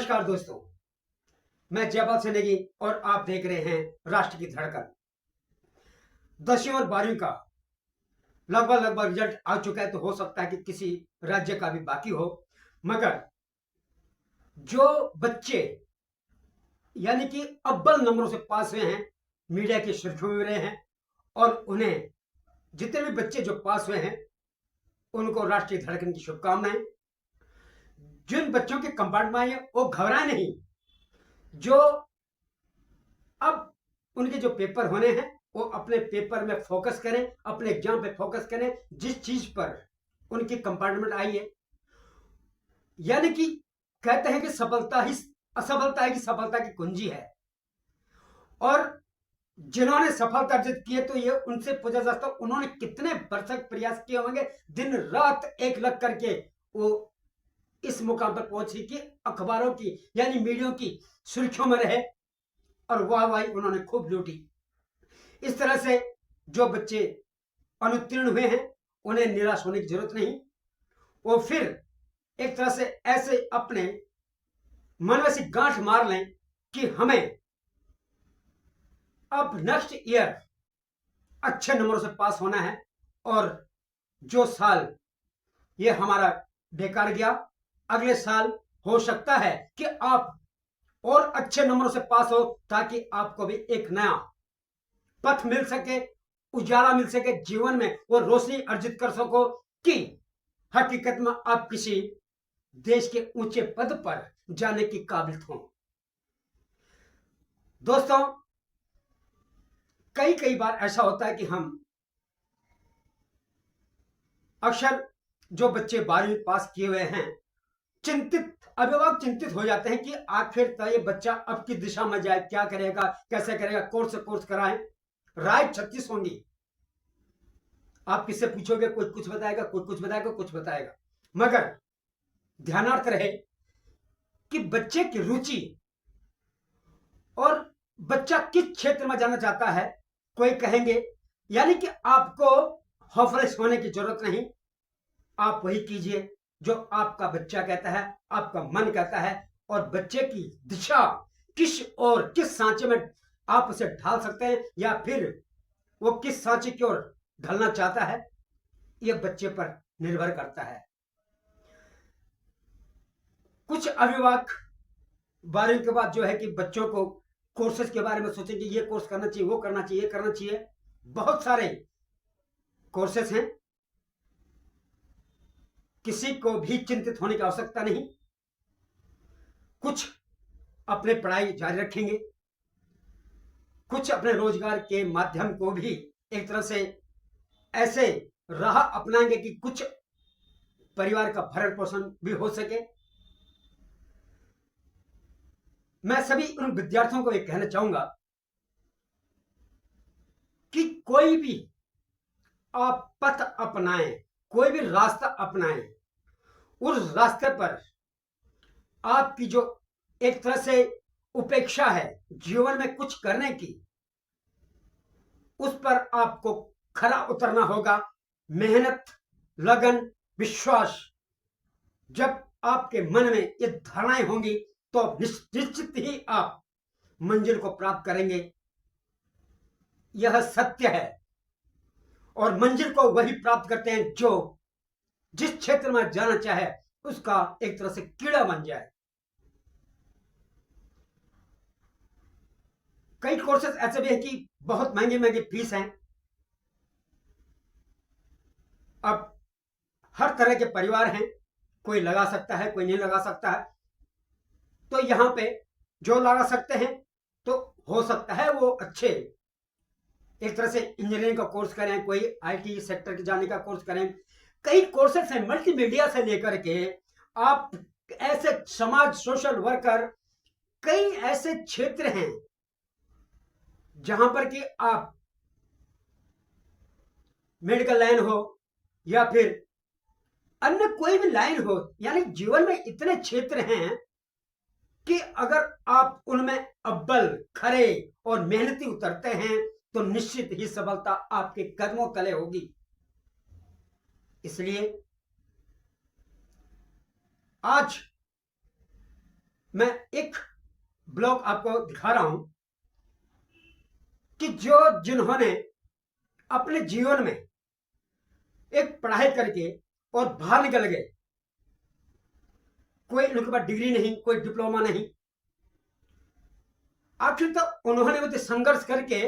नमस्कार दोस्तों, मैं जयपाल सेनेगी और आप देख रहे हैं राष्ट्र की धड़कन। 10वीं और 12वीं का लगभग रिजल्ट आ चुका है, तो हो सकता है कि किसी राज्य का भी बाकी हो, मगर जो बच्चे यानी कि अव्वल नंबरों से पास हुए हैं, मीडिया की सुर्खियों में रहे हैं, और उन्हें जितने भी बच्चे जो पास हुए हैं उनको राष्ट्रीय धड़कन की शुभकामनाएं। जिन बच्चों के कंपार्टमेंट में आए वो घबराए नहीं, जो अब उनके जो पेपर होने हैं वो अपने पेपर में फोकस करें, अपने एग्जाम पे फोकस करें, जिस चीज पर उनकी कंपार्टमेंट आई है। यानी कि कहते हैं कि सफलता ही असफलता है कि सफलता की कुंजी है, और जिन्होंने सफलता अर्जित की है तो ये उनसे पूछा जा सकता उन्होंने कितने भरसक प्रयास किए होंगे, दिन रात एक लग करके वो इस मुकाम पर पहुंची कि अखबारों की यानी मीडिया की सुर्खियों में रहे, और वाहवाही उन्होंने खूब लूटी। इस तरह से जो बच्चे अनुत्तीर्ण हुए हैं उन्हें निराश होने की जरूरत नहीं, वो फिर एक तरह से ऐसे अपने मन में से गांठ मार लें कि हमें अब नेक्स्ट ईयर अच्छे नंबरों से पास होना है, और जो साल ये हमारा बेकार गया, अगले साल हो सकता है कि आप और अच्छे नंबरों से पास हो, ताकि आपको भी एक नया पथ मिल सके, उजाला मिल सके जीवन में, वो रोशनी अर्जित कर सको कि हकीकत में आप किसी देश के ऊंचे पद पर जाने की काबिल हो। दोस्तों, कई बार ऐसा होता है कि हम अक्सर जो बच्चे 12वीं पास किए हुए हैं, अभिभावक चिंतित हो जाते हैं कि आखिर तो ये बच्चा अब किस दिशा में जाए, क्या करेगा, कैसे करेगा, कोर्स कराएं। राय 36 होंगी, आप किससे पूछोगे कोई कुछ बताएगा, कोई कुछ बताएगा, कुछ बताएगा, मगर ध्यानार्थ रहे कि बच्चे की रुचि और बच्चा किस क्षेत्र में जाना चाहता है। कोई कहेंगे यानी कि आपको हौफलेस होने की जरूरत नहीं, आप वही कीजिए जो आपका बच्चा कहता है, आपका मन कहता है, और बच्चे की दिशा किस सांचे में आप उसे ढाल सकते हैं, या फिर वो किस सांचे की ओर ढलना चाहता है, यह बच्चे पर निर्भर करता है। कुछ अभिभावक 12वीं के बाद जो है कि बच्चों को कोर्सेज के बारे में सोचेंगे, ये कोर्स करना चाहिए, वो करना चाहिए, ये करना चाहिए। बहुत सारे कोर्सेज हैं, किसी को भी चिंतित होने की आवश्यकता नहीं। कुछ अपने पढ़ाई जारी रखेंगे, कुछ अपने रोजगार के माध्यम को भी एक तरह से ऐसे राह अपनाएंगे कि कुछ परिवार का भरण पोषण भी हो सके। मैं सभी उन विद्यार्थियों को ये कहना चाहूंगा कि कोई भी आप पथ अपनाएं, कोई भी रास्ता अपनाएं, उस रास्ते पर आपकी जो एक तरह से उपेक्षा है जीवन में कुछ करने की, उस पर आपको खरा उतरना होगा। मेहनत, लगन, विश्वास, जब आपके मन में ये धारणाएं होंगी तो निश्चित ही आप मंजिल को प्राप्त करेंगे। यह सत्य है, और मंजिल को वही प्राप्त करते हैं जो जिस क्षेत्र में जाना चाहे उसका एक तरह से कीड़ा बन जाए। कई कोर्सेज ऐसे भी हैं कि बहुत महंगी फीस हैं। अब हर तरह के परिवार हैं, कोई लगा सकता है, कोई नहीं लगा सकता है। तो यहां पे जो लगा सकते हैं तो हो सकता है वो अच्छे एक तरह से इंजीनियरिंग का कोर्स करें, कोई आईटी सेक्टर के जाने का कोर्स करें। कई कोर्सेस हैं मल्टीमीडिया से लेकर के आप ऐसे समाज सोशल वर्कर, कई ऐसे क्षेत्र हैं जहां पर कि आप मेडिकल लाइन हो या फिर अन्य कोई भी लाइन हो, यानी जीवन में इतने क्षेत्र हैं कि अगर आप उनमें अव्वल, खरे और मेहनती उतरते हैं तो निश्चित ही सफलता आपके कदमों तले होगी। इसलिए आज मैं एक ब्लॉग आपको दिखा रहा हूं कि जिन्होंने अपने जीवन में एक पढ़ाई करके और बाहर निकल गए, कोई उनके पास डिग्री नहीं, कोई डिप्लोमा नहीं, आखिर तक उन्होंने वो संघर्ष करके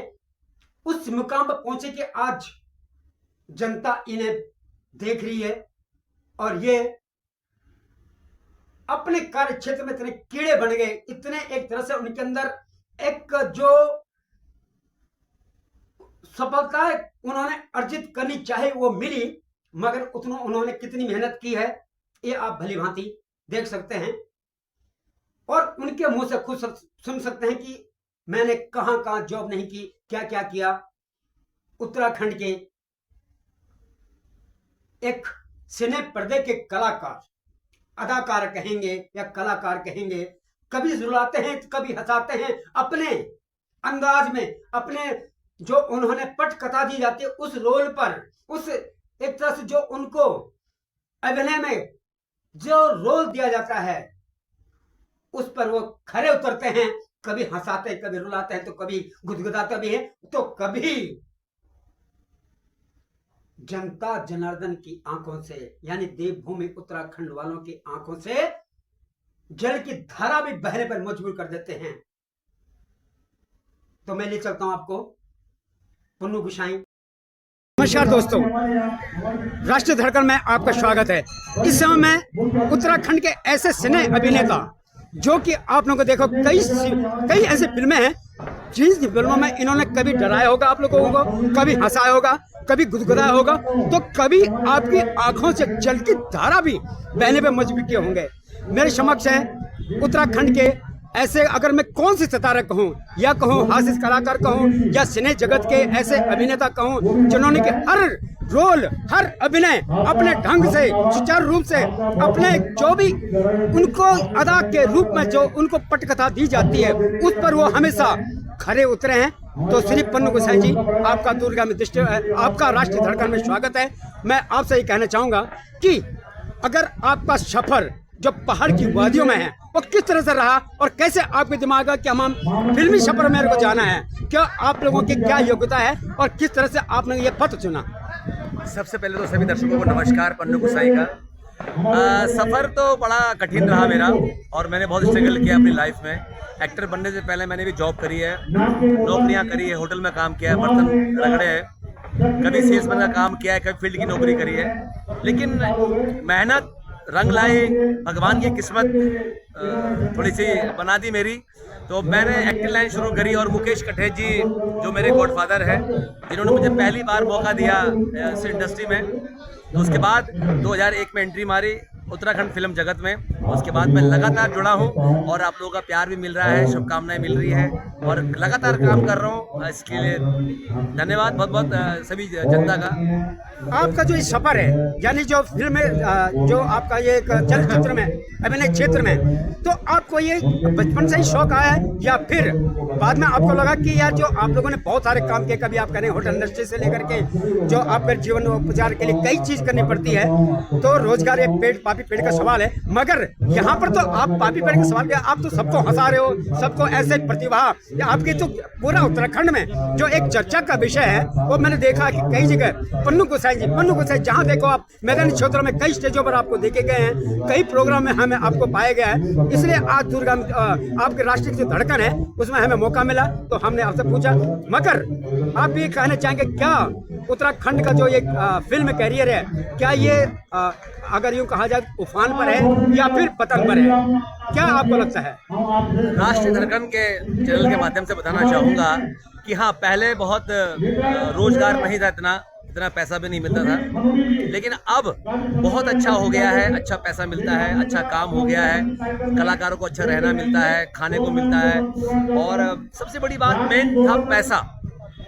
उस मुकाम पर पहुंचे कि आज जनता इन्हें देख रही है और ये अपने कार्य क्षेत्र में इतने कीड़े बन गए, इतने एक तरह से उनके अंदर एक जो सफलता उन्होंने अर्जित करनी चाहे वो मिली, मगर उतना उन्होंने कितनी मेहनत की है ये आप भली भांति देख सकते हैं और उनके मुंह से खुद सुन सकते हैं कि मैंने कहां कहां जॉब नहीं की, क्या क्या किया। उत्तराखंड के एक सिने पर्दे के कलाकार, अदाकार कहेंगे या कलाकार कहेंगे, कभी रुलाते हैं कभी हंसाते हैं अपने अंदाज में, अपने जो उन्होंने पटकथा दी जाती है उस रोल पर, उस एक तरह से जो उनको अभिनय में जो रोल दिया जाता है उस पर वो खरे उतरते हैं, कभी हंसाते हैं, कभी रुलाते हैं, तो कभी गुदगुदाते भी हैं, तो कभी जनता जनार्दन की आंखों से यानी देवभूमि उत्तराखंड वालों की आंखों से जल की धारा भी बहने पर मजबूर कर देते हैं। तो मैं ले चलता हूं आपको पन्नू गुसाई। नमस्कार दोस्तों, राष्ट्रीय धड़कन में आपका स्वागत है। इस समय मैं उत्तराखंड के ऐसे सिने अभिनेता जो कि आप लोगों को देखो कई ऐसी फिल्में हैं जिन फिल्मों में इन्होंने कभी डराया होगा आप लोगों को, कभी हंसाया होगा, कभी गुदगुदाया होगा, तो कभी आपकी आंखों से जल की धारा भी बहने पे मजबूर किए होंगे। मेरे समक्ष है उत्तराखंड के ऐसे, अगर मैं कौन से सितारे कहूँ या कहूँ हास्य कलाकार कहूँ या सिने जगत के ऐसे अभिनेता कहूँ जिन्होंने कि हर रोल, हर अभिनय अपने ढंग से सुचारू रूप से अपने जो भी उनको अदा के रूप में जो उनको पटकथा दी जाती है उस पर वो हमेशा खरे उतरे हैं। तो श्री पन्नू गुसाई जी, आपका दूरगामी दृष्टि, आपका राष्ट्रीय धड़कन में स्वागत है। मैं आपसे ये कहना चाहूंगा कि अगर आपका सफर जो पहाड़ की वादियों में है वो किस तरह से रहा और कैसे आपके दिमाग कि हम फिल्मी सफर में मेरे को जाना है, क्या आप लोगों की क्या योग्यता है और किस तरह से आपने ये पथ चुना? सबसे पहले तो सभी दर्शकों को नमस्कार। पन्नू गुसाई का सफ़र तो बड़ा कठिन रहा मेरा और मैंने बहुत स्ट्रगल किया अपनी लाइफ में। एक्टर बनने से पहले मैंने भी जॉब करी है, नौकरियां करी है, होटल में काम किया है, बर्तन रगड़े हैं, कभी सेल्समैन का काम किया है, कभी फील्ड की नौकरी करी है। लेकिन मेहनत रंग लाई, भगवान की किस्मत थोड़ी सी बना दी मेरी, तो मैंने एक्टिंग लाइन शुरू करी। और मुकेश कठेत जी जो मेरे गॉडफादर हैं, जिन्होंने मुझे पहली बार मौका दिया इस इंडस्ट्री में, तो उसके बाद 2001 में एंट्री मारी उत्तराखंड फिल्म जगत में। उसके बाद मैं लगातार जुड़ा हूँ और आप लोगों का प्यार भी मिल रहा है, शुभकामनाएं मिल रही है और लगातार काम कर रहा हूँ। इसके लिए धन्यवाद बहुत बहुत सभी जनता का। आपका जो सफर है यानी जो फिल्म में जो आपका ये चलचित्र में अभिनय क्षेत्र में, तो आपको ये बचपन से ही शौक आया है या फिर बाद में आपको लगा कि यार जो आप लोगों ने बहुत सारे काम किए, कभी आप करें होटल इंडस्ट्री से लेकर के जो आपके जीवन उपचार के लिए कई चीज करनी पड़ती है, तो रोजगार एक पेट पापी पेट का सवाल है, मगर यहाँ पर तो आप पापी पेट का सवाल किया, आप तो सबको हंसा रहे हो, सबको ऐसे प्रतिभा आपकी तो पूरा उत्तराखंड में जो एक चर्चा का विषय है वो मैंने देखा कि कई जगह पन्नू गुसाई जहाँ देखो आप मैदानी क्षेत्रों में कई स्टेजों पर आपको देखे गए हैं, कई प्रोग्राम में हमें आपको पाया गया है। इसलिए आज दूरगामी आपके राष्ट्रीय जो धड़कन है उसमें हमें मौका मिला तो हमने आपसे पूछा। मगर आप ये कहना चाहेंगे क्या उत्तराखंड का जो ये फिल्म कैरियर है, क्या ये अगर यूं कहा जाए उफान पर है या फिर पतन पर है, क्या आपको लगता है? राष्ट्रीय धड़कन के चैनल के माध्यम से बताना चाहूँगा कि हाँ, पहले बहुत रोजगार नहीं था, इतना पैसा भी नहीं मिलता था, लेकिन अब बहुत अच्छा हो गया है, अच्छा पैसा मिलता है, अच्छा काम हो गया है, कलाकारों को अच्छा रहना मिलता है, खाने को मिलता है और सबसे बड़ी बात मेन था पैसा,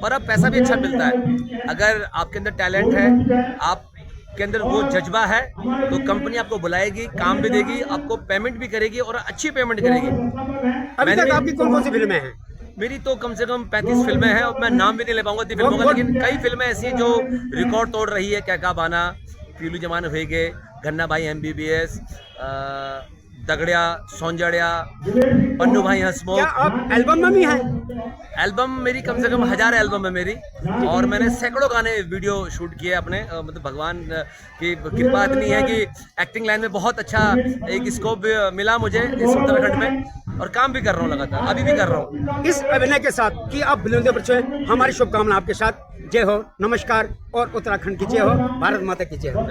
और अब पैसा भी अच्छा मिलता है। अगर आपके अंदर टैलेंट है, आपके अंदर वो जज्बा है, तो कंपनी आपको बुलाएगी, काम भी देगी, आपको पेमेंट भी करेगी और अच्छी पेमेंट करेगी। अभी तक आपकी कौन-कौन सी फिल्में हैं? मेरी तो कम से कम 35 फिल्में हैं और मैं नाम भी नहीं ले पाऊंगा इतनी फिल्मों का, लेकिन कई फिल्में ऐसी हैं जो रिकॉर्ड तोड़ रही है। क्या बाना, पीलू जमान हुए गए, गन्ना भाई MBBS, दगड़िया, सौंजड़िया, पन्नू भाई हंसमुख। क्या आप एल्बम में भी हैं? एल्बम मेरी कम से कम 1000 एल्बम है मेरी, और मैंने सैकड़ों गाने वीडियो शूट किए अपने। मतलब भगवान की कृपा इतनी है कि एक्टिंग लाइन में बहुत अच्छा एक स्कोप मिला मुझे इस उत्तराखंड में, और काम भी कर रहा हूँ लगातार, अभी भी कर रहा हूँ। इस अभिनय के साथ कि आप बुलंदियों पर छुए, हमारी शुभकामना आपके साथ। जय हो, नमस्कार, और उत्तराखंड की जय हो, भारत माता की जय हो।